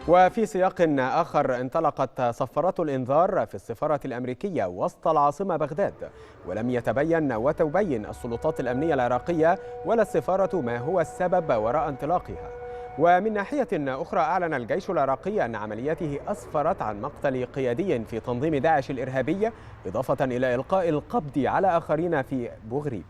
وفي سياق آخر انطلقت صفارات الإنذار في السفارة الأمريكية وسط العاصمة بغداد، ولم تبين السلطات الأمنية العراقية ولا السفارة ما هو السبب وراء انطلاقها. ومن ناحية أخرى أعلن الجيش العراقي أن عملياته أسفرت عن مقتل قيادي في تنظيم داعش الإرهابي، إضافة إلى إلقاء القبض على آخرين في بوغريب.